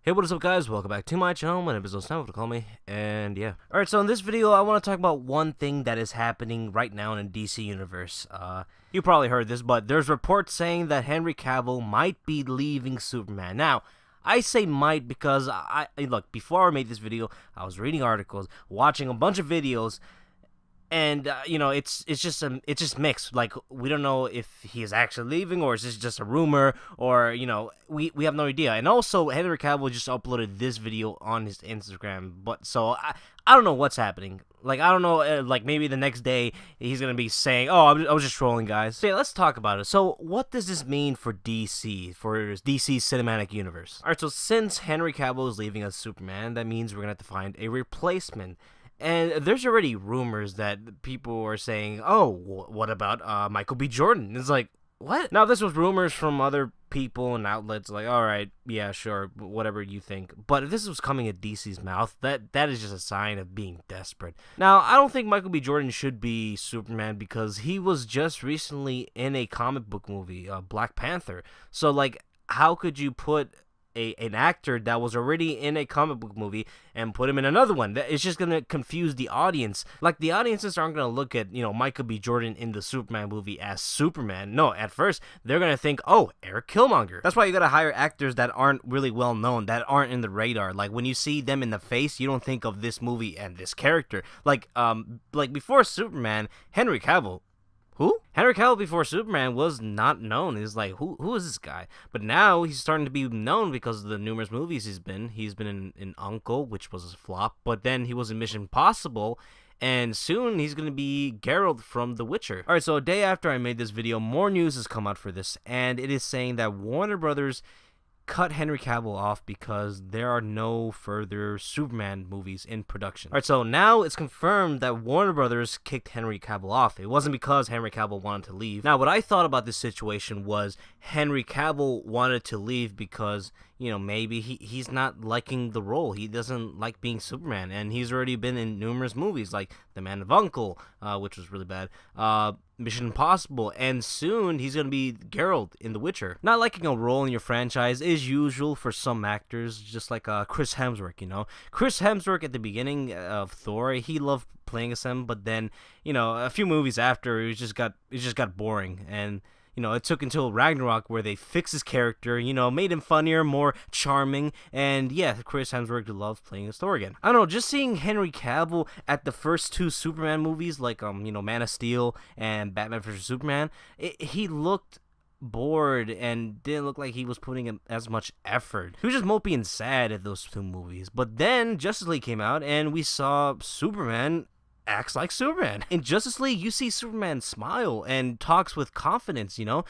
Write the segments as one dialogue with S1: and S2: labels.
S1: Hey, what is up, guys? Welcome back to my channel. My name is DOSorNight, to call me, and yeah. Alright, so in this video, I want to talk about one thing that is happening right now in the DC universe. You probably heard this, but there's reports saying that Henry Cavill might be leaving Superman. Now, I say might because, look, before I made this video, I was reading articles, watching a bunch of videos, and you know, it's just mixed. Like, we don't know if he is actually leaving, or is this just a rumor, or you know, we have no idea. And also, Henry Cavill just uploaded this video on his Instagram, but so I don't know what's happening. Like, I don't know, like, maybe the next day he's gonna be saying, oh, I was just trolling, guys. So yeah, let's talk about it. So what does this mean for DC, for DC's cinematic universe? Alright, so since Henry Cavill is leaving as Superman, that means we're gonna have to find a replacement. And there's already rumors that people are saying, oh, what about Michael B. Jordan? It's like, what? Now, this was rumors from other people and outlets, like, alright, yeah, sure, whatever you think. But if this was coming at DC's mouth, that is just a sign of being desperate. Now, I don't think Michael B. Jordan should be Superman because he was just recently in a comic book movie, Black Panther. So, like, how could you put an actor that was already in a comic book movie and put him in another one? It's just gonna confuse the audience. Like, the audiences aren't gonna look at, you know, Michael B. Jordan in the Superman movie as Superman. No, at first they're gonna think, oh, Eric Killmonger. That's why you gotta hire actors that aren't really well known, that aren't in the radar. Like, when you see them in the face, you don't think of this movie and this character. Like before Superman, Henry Cavill. Who? Henry Cavill before Superman was not known. He's like, who is this guy? But now he's starting to be known because of the numerous movies he's been. He's been in Uncle, which was a flop, but then he was in Mission Impossible, and soon he's going to be Geralt from The Witcher. Alright, so a day after I made this video, more news has come out for this, and it is saying that Warner Brothers cut Henry Cavill off because there are no further Superman movies in production. Alright, so now it's confirmed that Warner Brothers kicked Henry Cavill off. It wasn't because Henry Cavill wanted to leave. Now, what I thought about this situation was Henry Cavill wanted to leave because, you know, maybe he's not liking the role. He doesn't like being Superman, and he's already been in numerous movies like The Man of Uncle, which was really bad, Mission Impossible, and soon he's going to be Geralt in The Witcher. Not liking a role in your franchise is usual for some actors, just like Chris Hemsworth, you know. Chris Hemsworth at the beginning of Thor, he loved playing as him, but then, you know, a few movies after, it just got boring, and you know, it took until Ragnarok where they fixed his character, you know, made him funnier, more charming, and yeah, Chris Hemsworth loved playing as Thor again. I don't know, just seeing Henry Cavill at the first two Superman movies, like, you know, Man of Steel and Batman vs. Superman, he looked bored and didn't look like he was putting in as much effort. He was just mopey and sad at those two movies. But then Justice League came out, and we saw Superman acts like Superman. In Justice League, you see Superman smile and talks with confidence, you know?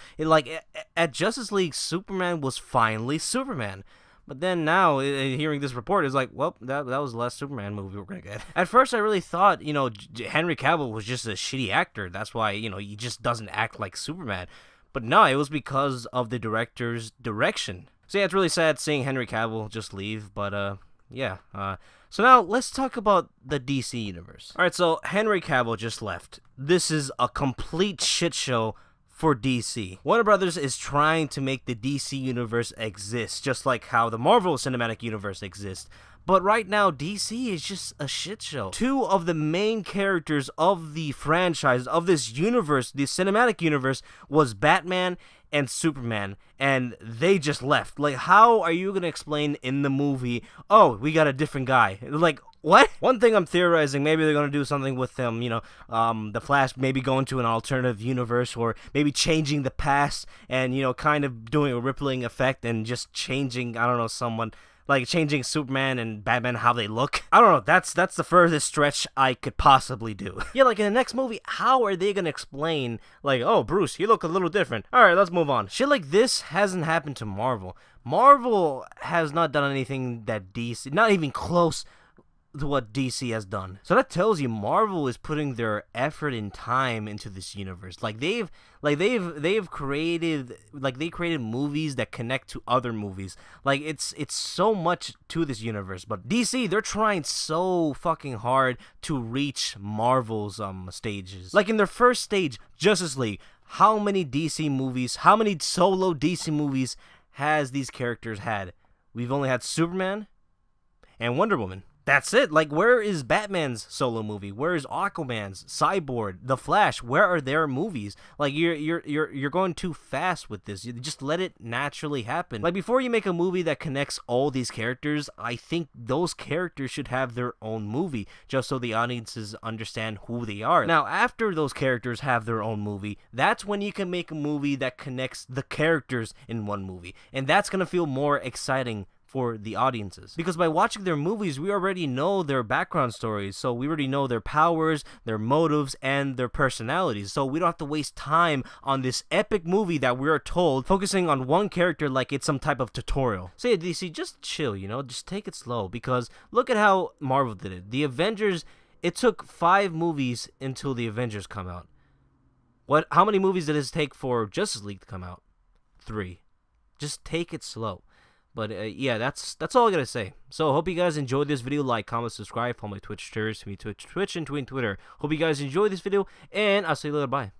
S1: At Justice League, Superman was finally Superman. But then now, hearing this report, is like, well, that was the last Superman movie we're gonna get. At first, I really thought, you know, Henry Cavill was just a shitty actor. That's why, you know, he just doesn't act like Superman. But no, it was because of the director's direction. So yeah, it's really sad seeing Henry Cavill just leave, but yeah. So now let's talk about the DC universe. Alright, so Henry Cavill just left. This is a complete shit show for DC. Warner Brothers is trying to make the DC universe exist, just like how the Marvel Cinematic Universe exists. But right now, DC is just a shit show. Two of the main characters of the franchise, of this universe, the cinematic universe, was Batman and Superman, and they just left. Like, how are you gonna explain in the movie, oh, we got a different guy? Like, what? One thing I'm theorizing, maybe they're gonna do something with them, you know, the Flash maybe going to an alternative universe, or maybe changing the past, and, you know, kind of doing a rippling effect, and just changing, I don't know, someone, like changing Superman and Batman how they look. I don't know, that's the furthest stretch I could possibly do. Yeah, like in the next movie, how are they gonna explain, like, oh, Bruce, you look a little different. Alright, let's move on. Shit like this hasn't happened to Marvel. Marvel has not done anything that DC, not even close to what DC has done. So that tells you Marvel is putting their effort and time into this universe. They created movies that connect to other movies. Like, it's so much to this universe. But DC, they're trying so fucking hard to reach Marvel's stages. Like in their first stage, Justice League, how many DC movies, how many solo DC movies has these characters had? we've only had Superman and Wonder Woman. That's it. Like, where is Batman's solo movie? Where is Aquaman's, Cyborg, The Flash? Where are their movies? Like, you're going too fast with this. You just let it naturally happen. Like, before you make a movie that connects all these characters, I think those characters should have their own movie, just so the audiences understand who they are. Now, after those characters have their own movie, that's when you can make a movie that connects the characters in one movie, and that's gonna feel more exciting for the audiences, because by watching their movies we already know their background stories, so we already know their powers, their motives, and their personalities, so we don't have to waste time on this epic movie that we're told focusing on one character like it's some type of tutorial. So yeah, DC, just chill, just take it slow, because look at how Marvel did it. The Avengers, it took 5 movies until the Avengers come out. How many movies did it take for Justice League to come out? 3. Just take it slow. But yeah, that's all I gotta say. So hope you guys enjoyed this video. Like, comment, subscribe, follow my Twitch, Twitch, and Twitter. Hope you guys enjoyed this video, and I'll see you later. Bye.